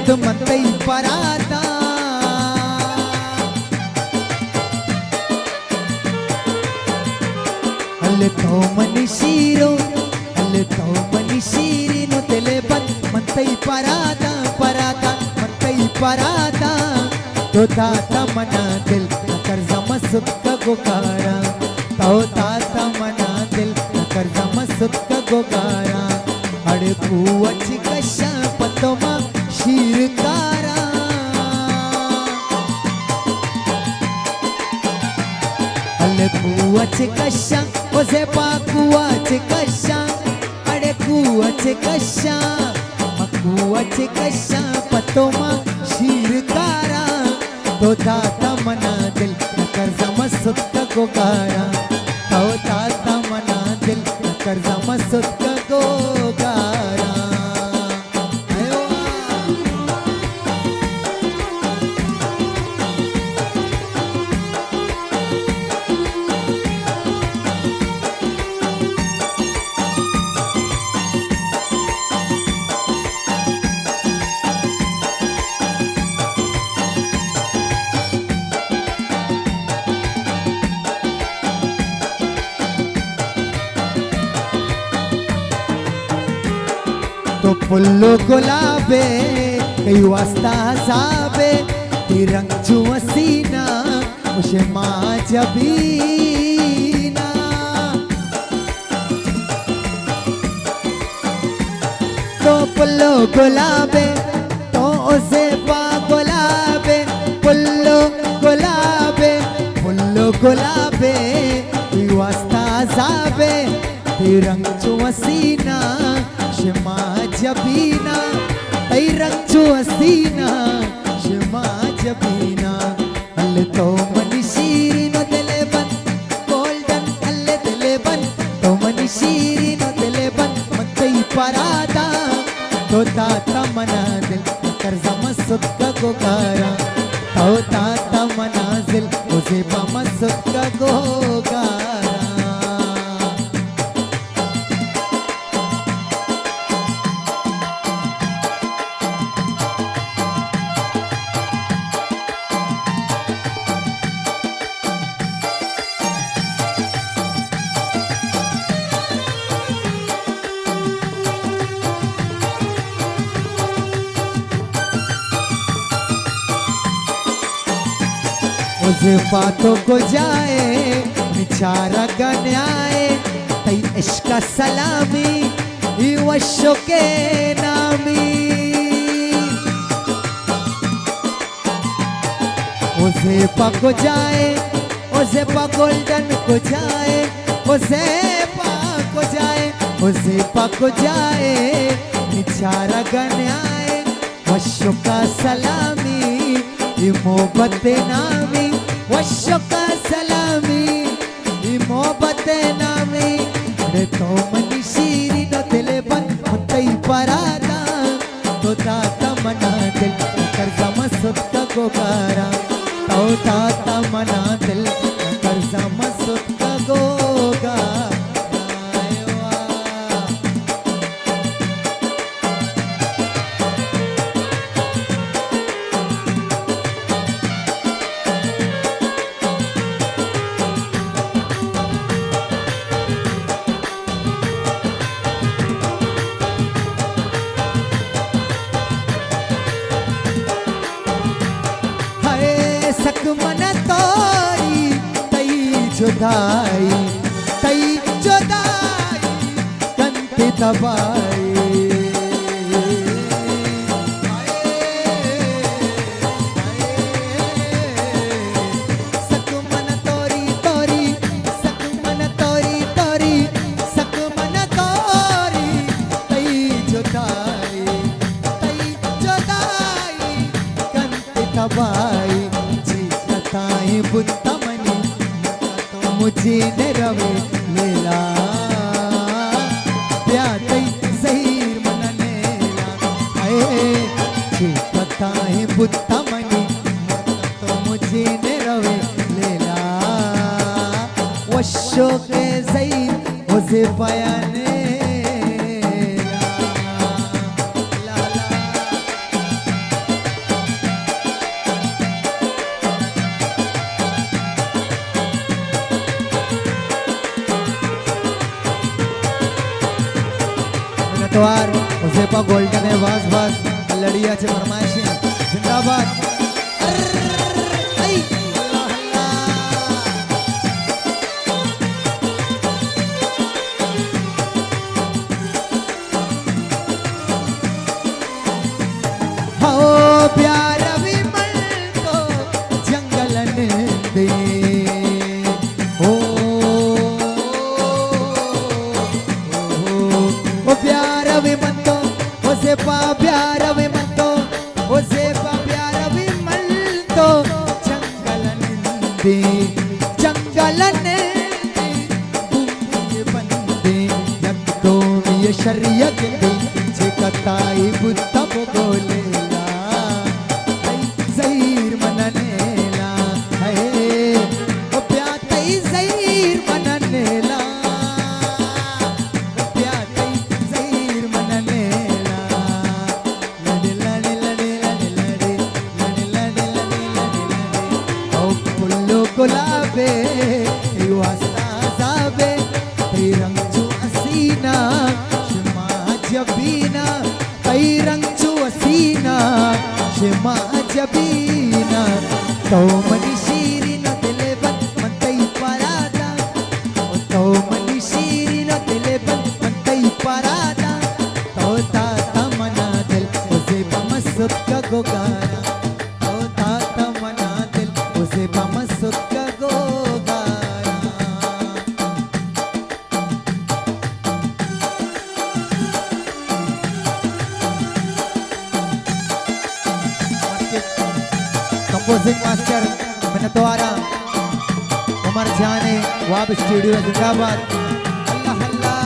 बंद मतई पराता अल्ले तो मनीषीरो अल्ले तो मनीषीरी नो तेले बंद मतई पराता पराता मतई पराता तो ताता मना दिल कर जमसुत का गोकारा तो ताता मना दिल कर जमसुत का गोकारा अड़कुवची कशा पतोमा शीरकारा अड़कुवची कशा ओसे पाकुवची कशा अड़कुवची कशा मकुवची कशा पतोमा शीरकारा तो ताता मना दिल कर जमसुत का गोकारा तो ताता मना दिल कर जमसुत का गोकारा तो फुल्लो गुलाबे कई वास्ता हसाबे तिरंग चुवसीना उसे माँ जबीना तो फुल्लो गुलाबे तो उसे पा गुलाबे फुल्लो गुलाबे कई वास्ता हसाबे तिरंग चुवसीना शिमा जबीना तई रंगचो हसीना शिमा जबीना अल्ले तो मनीषीरी नो दिले बन गोल्डन अल्ले दिले बन तो मनीषीरी नो दिले बन मतई परादा तो ताता मना दिल कर जमसुत का गोकारा तो ताता मनाजिल उसे बमसुत का गोकारा उसे बातों को जाए बेचारा गन्याए तई इश्क सलामी वशो के नामी उसे पको जाए उसे गोल्डन को जाए उसे पको जाए उसे पको जाए बेचारा गन्याए वशो का सलामी मोहब्बत नामी वशो का सलामी मोहब्बत नामी अरे तो मनीषीरी नो दिले बन मतई परादा तो ताता मना दिल कर जमसुत का गोकारा तो ताता मना दिल कर जमसुत का गोकारा मन तोरी तई जुदाई कंते दबाई सक मन तोरी तोरी सक मन तोरी तोरी सक मन तोरी तई जुदाई कंते दबाई बुत्ता मनी तो मुझे न रवे लेला प्यातई जहीर मन नेला आए पता है बुत्ता मनी तो मुझे न रवे लेला वशो के जहीर उसे बयाने उसेपा गोल्डन है वास वास लड़ियाचे फरमाइशी जिंदाबाद प्यार विमल तो जंगलन दे ओ प्यार विमल तो उसे पा प्यार विमल तो उसे पा प्यार विमल तो जंगलन दे जंगलन दे बंदे जब तो ये शरीयत दे जे कताई बुत्ता बोले गुलाबे वास्ता जाबे रंग चू असीना शमा जबीना रंग चू असीना शमा जबीना तो मनी शीरीन दिले बन मंतई परादा तो मनी शीरीन दिले बन मंतई परादा तो ता मना दिल उसे बमसुत का गोगारा तो ता मना दिल उसे बमसुत कंपोजिंग मास्टर मिनतवारा उमर जाने वाब स्टूडियो जिंदाबाद अल्लाह अल्लाह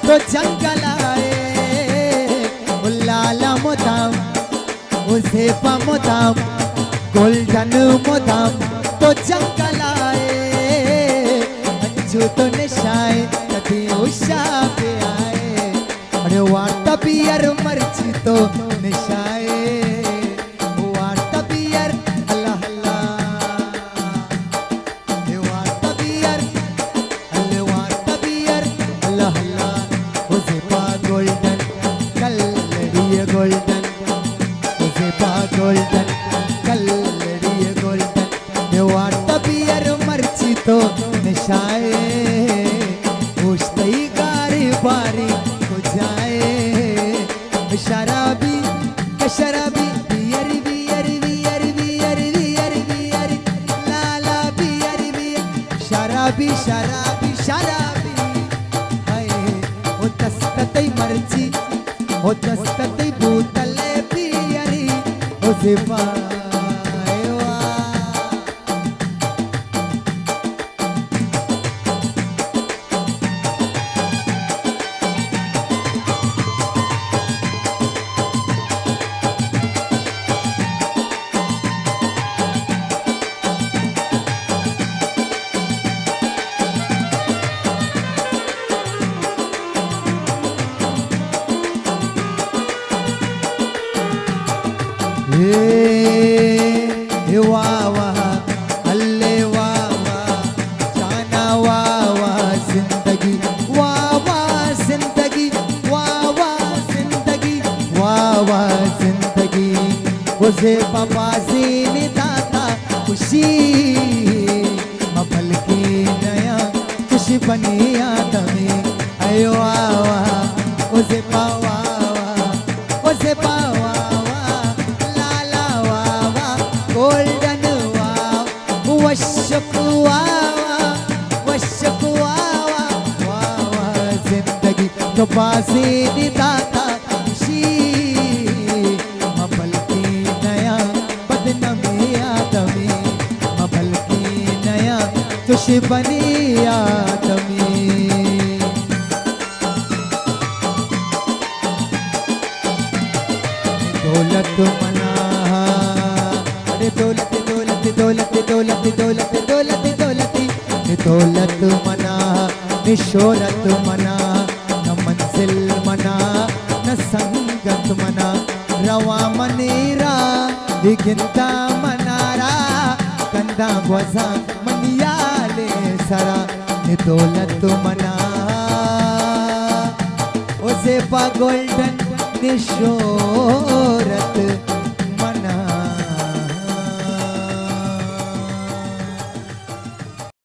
तो जंगल आए उल्लाला मुदाम उसे पमुदाम गोल्डन मुदाम तो जंगल आए अंजू तो निशाए कभी उषा पे आए अरे वार्ता पियर मर्जी तो निशाए वार्ता पियर अल्लाह अल्लाह वार्ता पियर अल्लाह अल्लाह उसे पा गोल्डन कलड़िए गोल्डन उसे पा गोल्डन कलड़िए गोल्डन वार्ता पियर मर्जी तो निशाए उष्तई गारी बारी शराबी शराबी beer beer beer beer beer beer लाला बियर बियर शराबी शराबी शराबी हाय ओ दस्ततई मर्जी ओ दस्ततई बोतले बियरी ओ जिवा वाह वाह अल्ले वाह वाह जाना वाह वाह जिंदगी वाह वाह जिंदगी वाह वाह जिंदगी वाह वाह जिंदगी उसे पापा से दाता खुशी मबल की नया खुशी बनी आदमी अयो वाह वाह उसे पावा उसे पावा गोल्डन वाव वशकुआ जिंदगी तो बाजी दाता खुशी मबल की नया बदनमी आदमी मबल की नया तुझ बनी आदमी दौलत मना अरे दौलत दौलत दौलत दौलत दौलत दौलत दौलत दौलत मना नि शोहरत मना न मंजिल मना न संगत मना रवा मनेरा गिनता मनारा कंदा वजा मनियाले सरा नि दौलत मना ओ ज़ेबा गोल्डन नि शोहरत